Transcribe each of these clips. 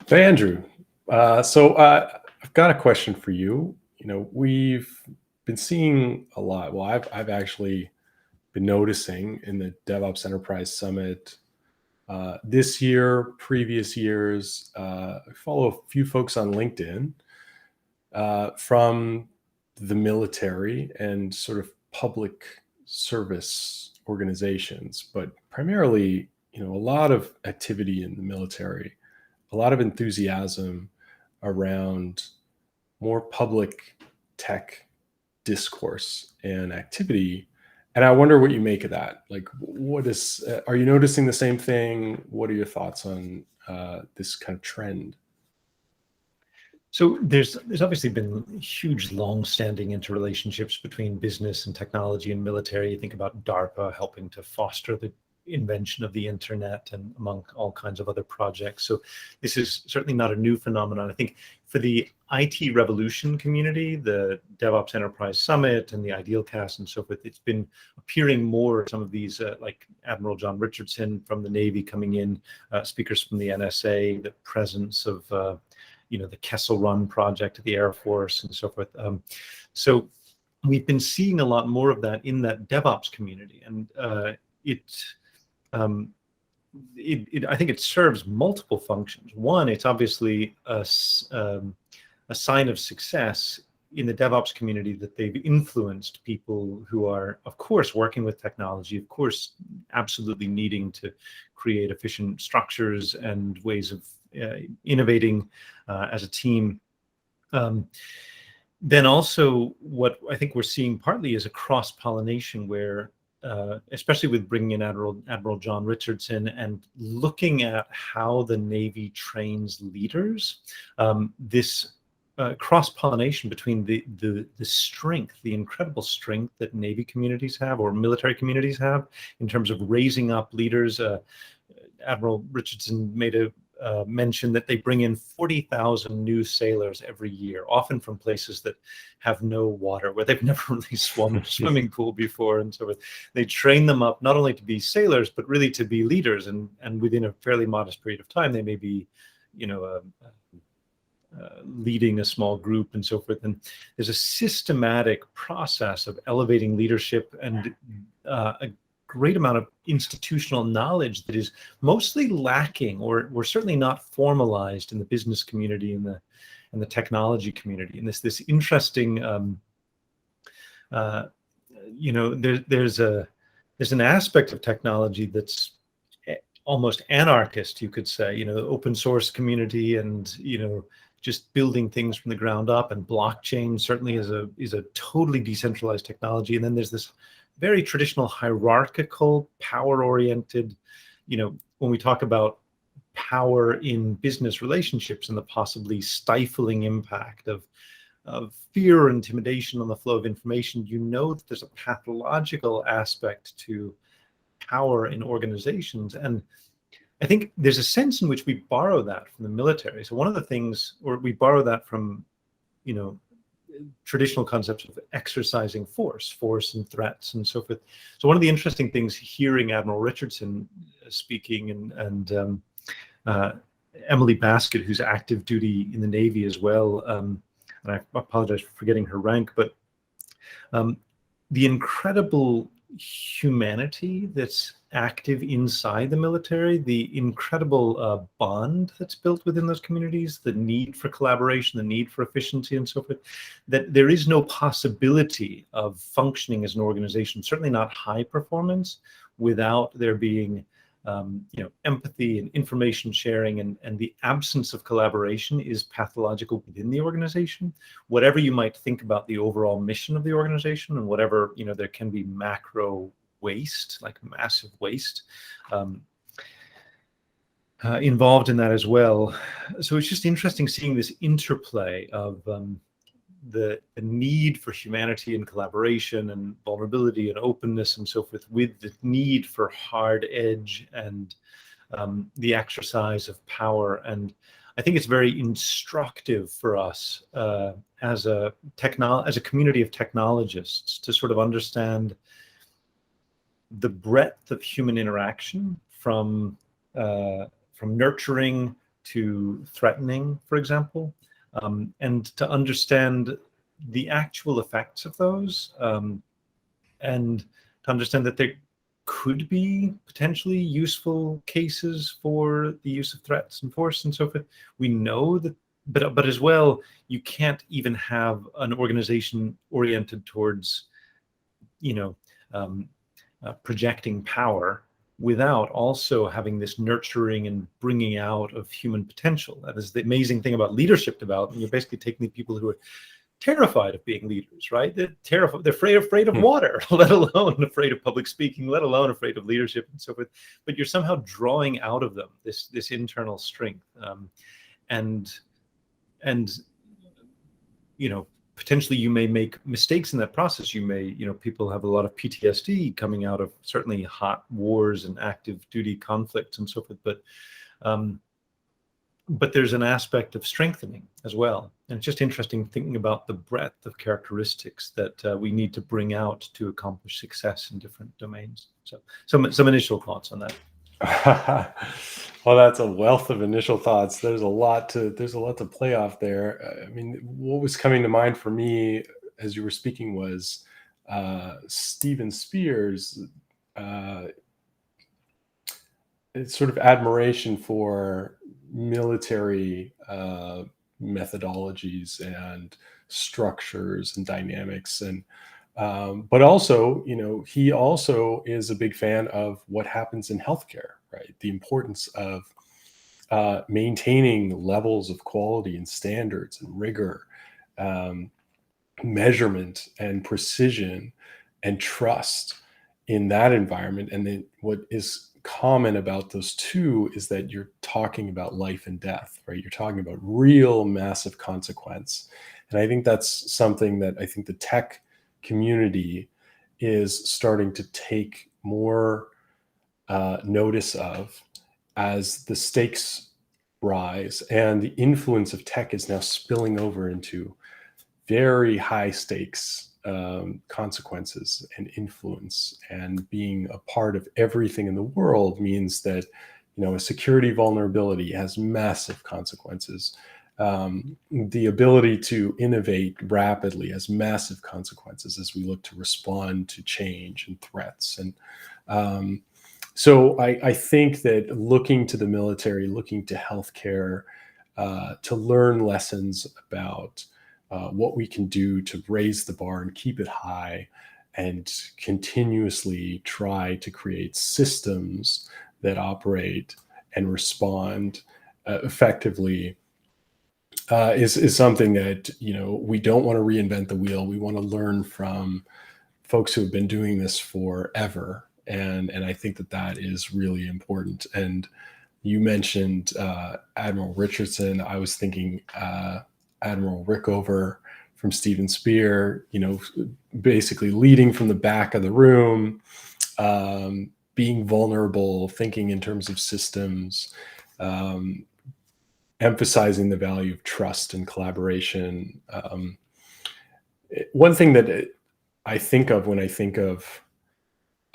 Hey, Andrew. I've got a question for you. We've been seeing a lot. Well, I've actually been noticing in the DevOps Enterprise Summit this year, previous years. I follow a few folks on LinkedIn from the military and sort of public service organizations, but primarily, a lot of activity in the military, a lot of enthusiasm around more public tech discourse and activity. And I wonder what you make of that. Like, are you noticing the same thing? What are your thoughts on this kind of trend? So there's obviously been huge, long-standing interrelationships between business and technology and military. You think about DARPA helping to foster the invention of the internet and among all kinds of other projects. So this is certainly not a new phenomenon. I think for the IT revolution community, the DevOps Enterprise Summit and the Idealcast and so forth, it's been appearing more. Some of these, like Admiral John Richardson from the Navy coming in, speakers from the NSA, the presence of the Kessel Run project at the Air Force and so forth. So we've been seeing a lot more of that in that DevOps community, and I think it serves multiple functions. One, it's obviously a sign of success in the DevOps community that they've influenced people who are, of course, working with technology, of course, absolutely needing to create efficient structures and ways of innovating as a team. Then also what I think we're seeing partly is a cross-pollination where, especially with bringing in Admiral John Richardson and looking at how the Navy trains leaders, this cross-pollination between the strength, the incredible strength that Navy communities have or military communities have in terms of raising up leaders. Admiral Richardson made a mention that they bring in 40,000 new sailors every year, often from places that have no water, where they've never really swum in a swimming pool before, and so forth. They train them up not only to be sailors, but really to be leaders. And within a fairly modest period of time, they may be, leading a small group and so forth. And there's a systematic process of elevating leadership and a great amount of institutional knowledge that is mostly lacking or certainly not formalized in the business community and the technology community. And this interesting, there's an aspect of technology that's almost anarchist, you could say, the open source community and, just building things from the ground up, and blockchain certainly is a totally decentralized technology. And then there's this very traditional hierarchical, power-oriented, when we talk about power in business relationships and the possibly stifling impact of fear or intimidation on the flow of information, that there's a pathological aspect to power in organizations. And I think there's a sense in which we borrow that from the military. So one of the things, or we borrow that from, traditional concepts of exercising force and threats and so forth. So one of the interesting things hearing Admiral Richardson speaking and Emily Baskett, who's active duty in the Navy as well, and I apologize for forgetting her rank, but the incredible humanity that's active inside the military, the incredible bond that's built within those communities, the need for collaboration, the need for efficiency and so forth, that there is no possibility of functioning as an organization, certainly not high performance, without there being empathy and information sharing, and the absence of collaboration is pathological within the organization. Whatever you might think about the overall mission of the organization, and whatever, there can be macro waste, like massive waste, involved in that as well. So it's just interesting seeing this interplay of the need for humanity and collaboration and vulnerability and openness and so forth, with the need for hard edge and the exercise of power. And I think it's very instructive for us as a community of technologists to sort of understand the breadth of human interaction from nurturing to threatening, for example, and to understand the actual effects of those, and to understand that there could be potentially useful cases for the use of threats and force and so forth. We know that, but as well, you can't even have an organization oriented towards, projecting power without also having this nurturing and bringing out of human potential. That is the amazing thing about leadership development. You're basically taking the people who are terrified of being leaders, right? They're terrified, they're afraid of water, let alone afraid of public speaking, let alone afraid of leadership and so forth. But you're somehow drawing out of them this internal strength, and potentially you may make mistakes in that process. You may, people have a lot of PTSD coming out of certainly hot wars and active duty conflicts and so forth. But there's an aspect of strengthening as well. And it's just interesting thinking about the breadth of characteristics that we need to bring out to accomplish success in different domains. So some initial thoughts on that. Well, that's a wealth of initial thoughts. There's a lot to play off there. I mean, what was coming to mind for me as you were speaking was Stephen Spears' sort of admiration for military methodologies and structures and dynamics, and but also, he also is a big fan of what happens in healthcare, right? The importance of maintaining levels of quality and standards and rigor, measurement and precision and trust in that environment. And then what is common about those two is that you're talking about life and death, right? You're talking about real massive consequence. And I think that's something that I think the tech community is starting to take more notice of as the stakes rise, and the influence of tech is now spilling over into very high stakes consequences and influence. And being a part of everything in the world means that a security vulnerability has massive consequences. The ability to innovate rapidly has massive consequences as we look to respond to change and threats. And so I think that looking to the military, looking to healthcare, to learn lessons about what we can do to raise the bar and keep it high, and continuously try to create systems that operate and respond effectively, is something that we don't want to reinvent the wheel. We want to learn from folks who have been doing this forever, and I think that is really important. And you mentioned Admiral Richardson. I was thinking Admiral Rickover from Stephen Spear. Basically leading from the back of the room, being vulnerable, thinking in terms of systems. Emphasizing the value of trust and collaboration. One thing that I think of when I think of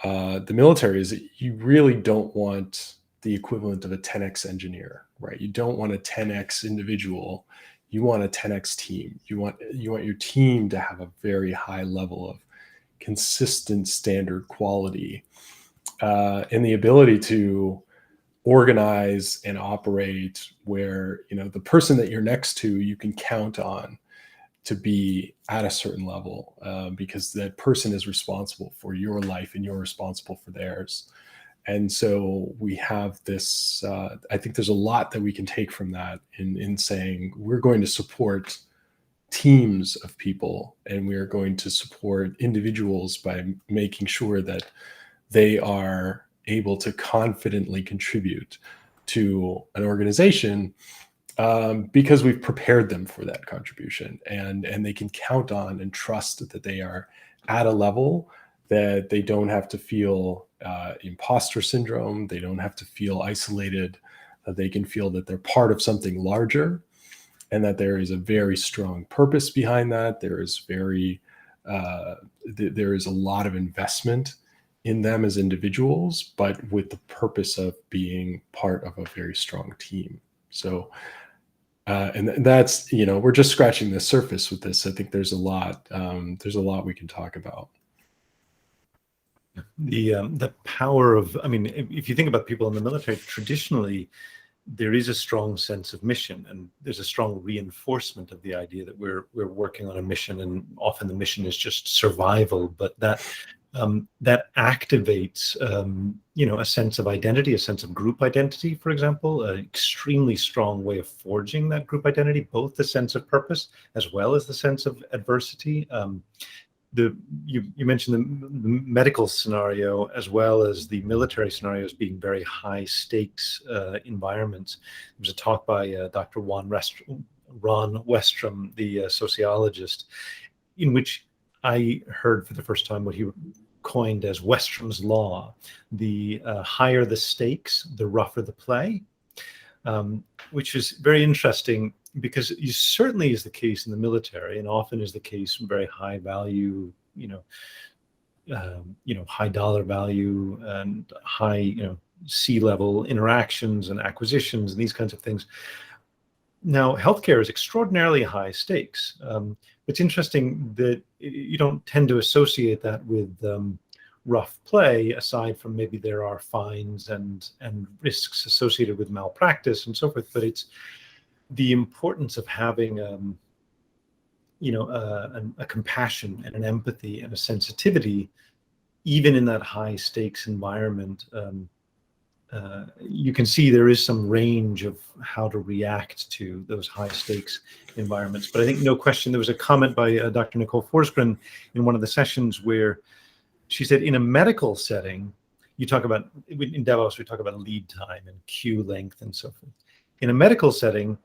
the military is that you really don't want the equivalent of a 10x engineer, right? You don't want a 10x individual. You want a 10x team. You want your team to have a very high level of consistent standard quality, and the ability to organize and operate where the person that you're next to you can count on to be at a certain level, because that person is responsible for your life and you're responsible for theirs. And so we have this, I think there's a lot that we can take from that in saying we're going to support teams of people, and we are going to support individuals by making sure that they are able to confidently contribute to an organization, because we've prepared them for that contribution, and they can count on and trust that they are at a level that they don't have to feel imposter syndrome. They don't have to feel isolated. They can feel that they're part of something larger, and that there is a very strong purpose behind that. There is a lot of investment in them as individuals, but with the purpose of being part of a very strong team. So, and that's, we're just scratching the surface with this. I think there's a lot we can talk about. The power of, I mean, if you think about people in the military, traditionally, there is a strong sense of mission, and there's a strong reinforcement of the idea that we're working on a mission, and often the mission is just survival. But that activates, a sense of identity, a sense of group identity, for example, an extremely strong way of forging that group identity, both the sense of purpose as well as the sense of adversity. You mentioned the medical scenario as well as the military scenarios being very high stakes environments. There was a talk by Dr. Ron Westrom, the sociologist, in which I heard for the first time what he coined as Westrom's law. The higher the stakes, the rougher the play, which is very interesting, because it certainly is the case in the military, and often is the case in very high value, high dollar value and high, C-level interactions and acquisitions and these kinds of things. Now, healthcare is extraordinarily high stakes. It's interesting that you don't tend to associate that with rough play, aside from maybe there are fines and risks associated with malpractice and so forth. But it's the importance of having a compassion and an empathy and a sensitivity, even in that high stakes environment. You can see there is some range of how to react to those high stakes environments. But I think, no question, there was a comment by Dr. Nicole Forsgren in one of the sessions where she said, in a medical setting, you talk about, in DevOps, we talk about lead time and queue length and so forth. In a medical setting,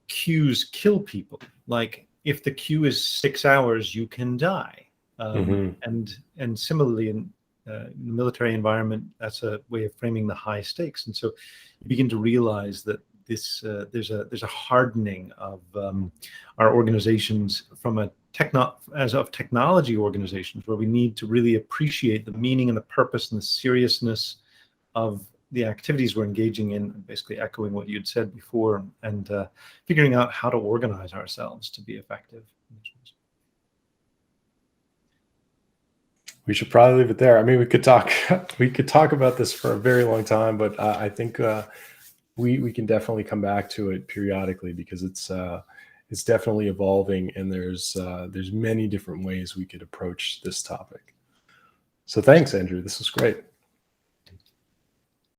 queues kill people. Like, if the queue is 6 hours, you can die. And similarly, in the military environment, that's a way of framing the high stakes. And so you begin to realize that there's a hardening of our organizations from technology organizations, where we need to really appreciate the meaning and the purpose and the seriousness of the activities we're engaging in, basically echoing what you'd said before, and figuring out how to organize ourselves to be effective. We should probably leave it there. I mean, we could talk about this for a very long time, but I think we can definitely come back to it periodically, because it's definitely evolving, and there's many different ways we could approach this topic. So thanks, Andrew. This was great.